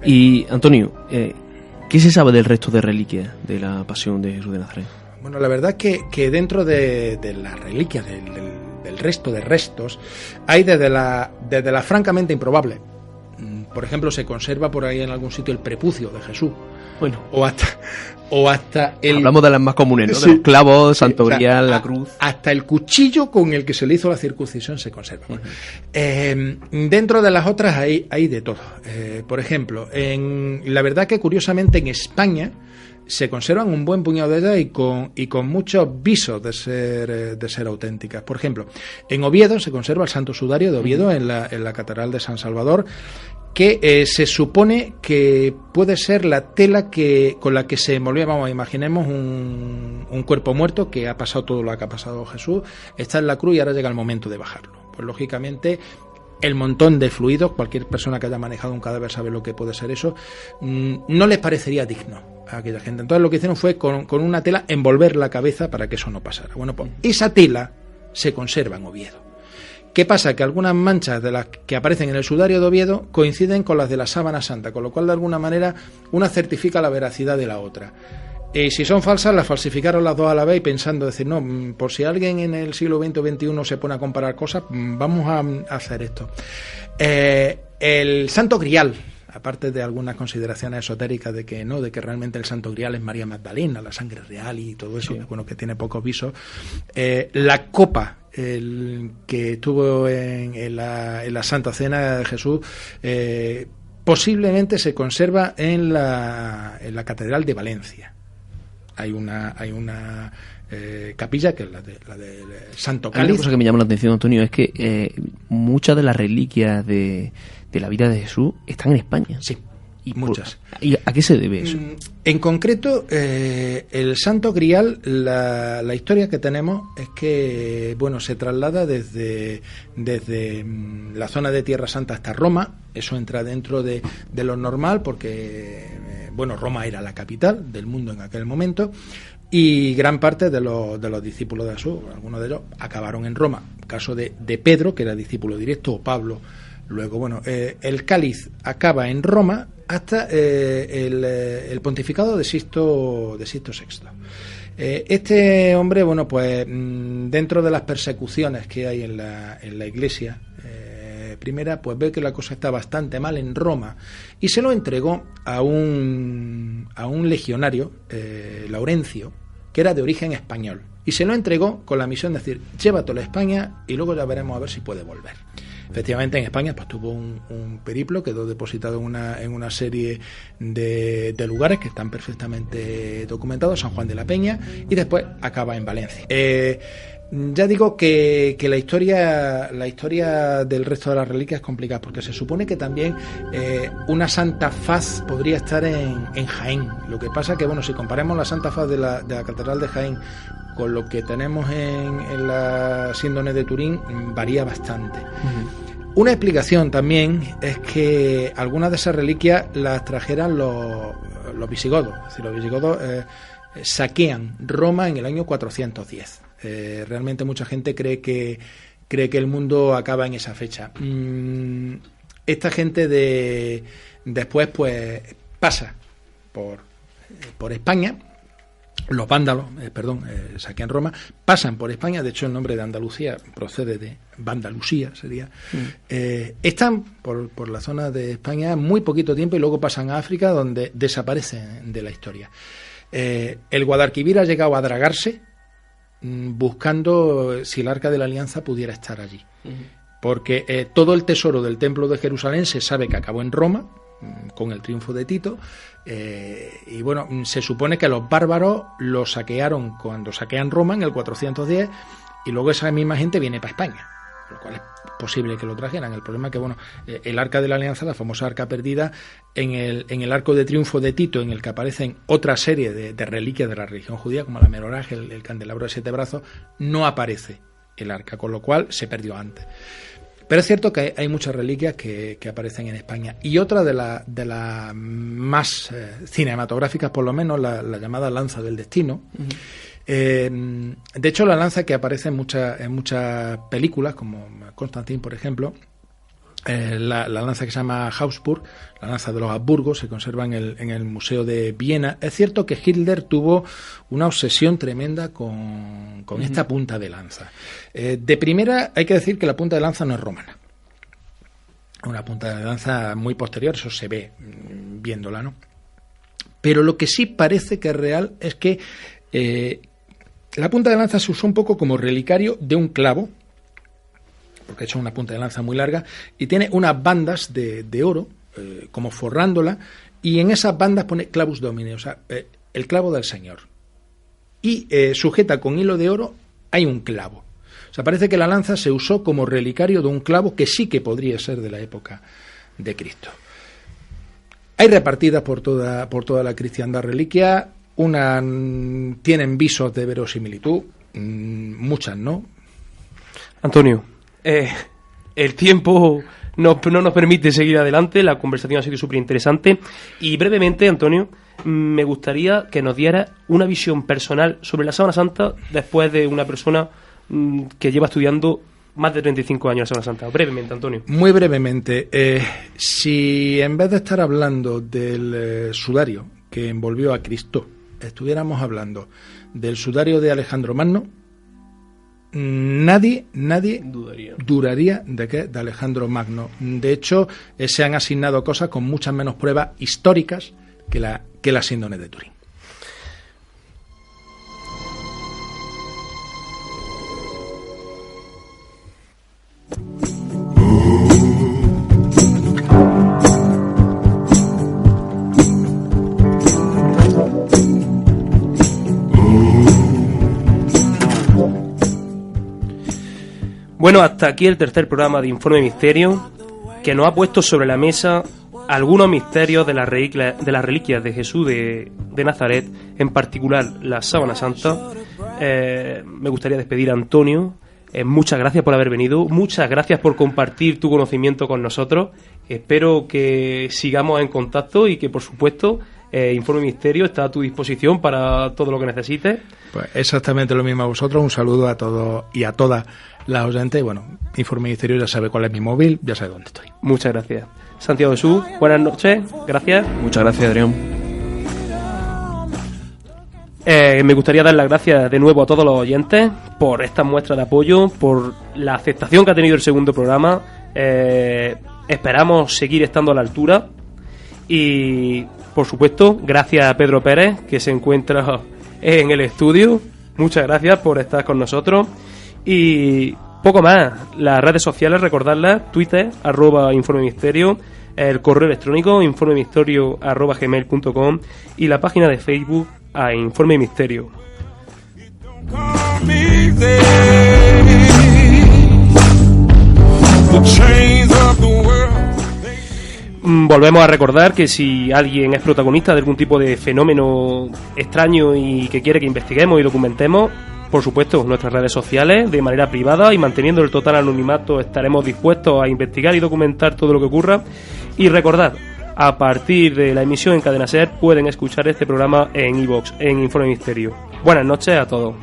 Y, Antonio, ¿qué se sabe del resto de reliquias de la pasión de Jesús de Nazaret? Bueno, la verdad es que dentro de las reliquias, del resto de restos, hay desde la francamente improbable. Por ejemplo, se conserva por ahí en algún sitio el prepucio de Jesús. Bueno, o hasta el... Hablamos de las más comunes, ¿no? Sí, de los clavos, Santo o sea, Grial, la cruz. Hasta el cuchillo con el que se le hizo la circuncisión se conserva. Dentro de las otras hay de todo. Por ejemplo, la verdad que curiosamente en España se conservan un buen puñado de ellas y con muchos visos de ser auténticas. Por ejemplo, en Oviedo se conserva el Santo Sudario de Oviedo en la Catedral de San Salvador, que se supone que puede ser la tela con la que se envolvía, vamos, imaginemos un cuerpo muerto que ha pasado todo lo que ha pasado Jesús, está en la cruz y ahora llega el momento de bajarlo. Pues lógicamente el montón de fluidos, cualquier persona que haya manejado un cadáver sabe lo que puede ser eso, no les parecería digno a aquella gente. Entonces lo que hicieron fue con una tela envolver la cabeza para que eso no pasara. Bueno, pues esa tela se conserva en Oviedo. ¿Qué pasa? Que algunas manchas de las que aparecen en el sudario de Oviedo coinciden con las de la sábana santa, con lo cual de alguna manera una certifica la veracidad de la otra. Y si son falsas, las falsificaron las dos a la vez y pensando, decir, no, por si alguien en el siglo XX o XXI se pone a comparar cosas, vamos a hacer esto. El Santo Grial, aparte de algunas consideraciones esotéricas de que realmente el Santo Grial es María Magdalena, la sangre real y todo eso, sí, bueno, que tiene pocos visos. La copa que estuvo en la Santa Cena de Jesús, posiblemente se conserva en la Catedral de Valencia. Hay una capilla, que es la del Santo Hay una Cáliz. cosa que me llama la atención, Antonio, es que muchas de las reliquias de la vida de Jesús están en España. Sí, y muchas. ¿Y a qué se debe eso? En concreto, el Santo Grial, la historia que tenemos es que, bueno, se traslada desde la zona de Tierra Santa hasta Roma. Eso entra dentro de lo normal porque, bueno, Roma era la capital del mundo en aquel momento y gran parte de los discípulos de Jesús, algunos de ellos, acabaron en Roma. Caso de Pedro, que era discípulo directo, o Pablo. Luego, bueno, el cáliz acaba en Roma hasta el pontificado de Sixto VI. Este hombre, bueno, pues dentro de las persecuciones que hay en la Iglesia primera, pues ve que la cosa está bastante mal en Roma y se lo entregó a un legionario, Laurencio, que era de origen español, y se lo entregó con la misión de decir, llévatelo a España y luego ya veremos a ver si puede volver. Efectivamente, en España pues tuvo un periplo, quedó depositado en una serie de lugares que están perfectamente documentados, San Juan de la Peña, y después acaba en Valencia. Ya digo que la historia del resto de las reliquias es complicada, porque se supone que también una Santa Faz podría estar en Jaén. Lo que pasa que, bueno, si comparamos la Santa Faz de la Catedral de Jaén con lo que tenemos en la síndone de Turín, varía bastante. Una explicación también es que algunas de esas reliquias las trajeran los visigodos. Es decir, los visigodos saquean Roma en el año 410. Realmente mucha gente cree que el mundo acaba en esa fecha. Esta gente después pues pasa por España. Los vándalos, saquean Roma, pasan por España. De hecho, el nombre de Andalucía procede de Vandalusía, sería. Están por la zona de España muy poquito tiempo y luego pasan a África, donde desaparecen de la historia. El Guadalquivir ha llegado a dragarse buscando si el Arca de la Alianza pudiera estar allí. Porque todo el tesoro del Templo de Jerusalén se sabe que acabó en Roma, con el triunfo de Tito, y bueno, se supone que los bárbaros lo saquearon cuando saquean Roma en el 410 y luego esa misma gente viene para España, lo cual es posible que lo trajeran. El problema es que, bueno, el Arca de la Alianza, la famosa Arca perdida, en el arco de triunfo de Tito, en el que aparecen otra serie de reliquias de la religión judía, como la menorá, el candelabro de 7 brazos, no aparece el Arca, con lo cual se perdió antes. Pero es cierto que hay muchas reliquias que aparecen en España. Y otra de las más cinematográficas, por lo menos, la llamada lanza del destino. De hecho, la lanza que aparece en muchas películas, como Constantine, por ejemplo, la lanza que se llama Habsburg, la lanza de los Habsburgos, se conserva en el Museo de Viena. Es cierto que Hitler tuvo una obsesión tremenda con esta punta de lanza. De primera, hay que decir que la punta de lanza no es romana. Una punta de lanza muy posterior, eso se ve viéndola, ¿no? Pero lo que sí parece que es real es que la punta de lanza se usó un poco como relicario de un clavo, porque es una punta de lanza muy larga, y tiene unas bandas de oro, como forrándola, y en esas bandas pone clavus domini, o sea, el clavo del Señor. Y sujeta con hilo de oro hay un clavo. O sea, parece que la lanza se usó como relicario de un clavo que sí que podría ser de la época de Cristo. Hay repartidas por toda la cristiandad reliquias. Unas tienen visos de verosimilitud, muchas no. Antonio, el tiempo no nos permite seguir adelante, la conversación ha sido súper interesante y brevemente, Antonio, me gustaría que nos diera una visión personal sobre la Sábana Santa después de una persona que lleva estudiando más de 35 años la Sábana Santa. Brevemente, Antonio. Muy brevemente, si en vez de estar hablando del sudario que envolvió a Cristo, estuviéramos hablando del sudario de Alejandro Magno, nadie dudaría de Alejandro Magno. De hecho, se han asignado cosas con muchas menos pruebas históricas que la síndone de Turín. Bueno, hasta aquí el tercer programa de Informe Misterio, que nos ha puesto sobre la mesa algunos misterios de las reliquias de Jesús de Nazaret, en particular la Sábana Santa. Me gustaría despedir a Antonio. Muchas gracias por haber venido, muchas gracias por compartir tu conocimiento con nosotros. Espero que sigamos en contacto y que, por supuesto, Informe Misterio está a tu disposición para todo lo que necesites. Pues exactamente lo mismo a vosotros. Un saludo a todos y a todas las oyentes. Y bueno, Informe Misterio ya sabe cuál es mi móvil, ya sabe dónde estoy. Muchas gracias. Santiago Jesús, buenas noches, gracias. Muchas gracias, Adrián. Me gustaría dar las gracias de nuevo a todos los oyentes por esta muestra de apoyo, por la aceptación que ha tenido el segundo programa. Esperamos seguir estando a la altura y, por supuesto, gracias a Pedro Pérez, que se encuentra en el estudio. Muchas gracias por estar con nosotros. Y poco más. Las redes sociales, recordarlas: Twitter, @InformeMisterio, el correo electrónico informemisterio@gmail.com y la página de Facebook a Informe Misterio. Volvemos a recordar que si alguien es protagonista de algún tipo de fenómeno extraño y que quiere que investiguemos y documentemos, por supuesto, nuestras redes sociales, de manera privada y manteniendo el total anonimato, estaremos dispuestos a investigar y documentar todo lo que ocurra. Y recordad, a partir de la emisión en Cadena Ser pueden escuchar este programa en iVoox, en Informe Misterio. Buenas noches a todos.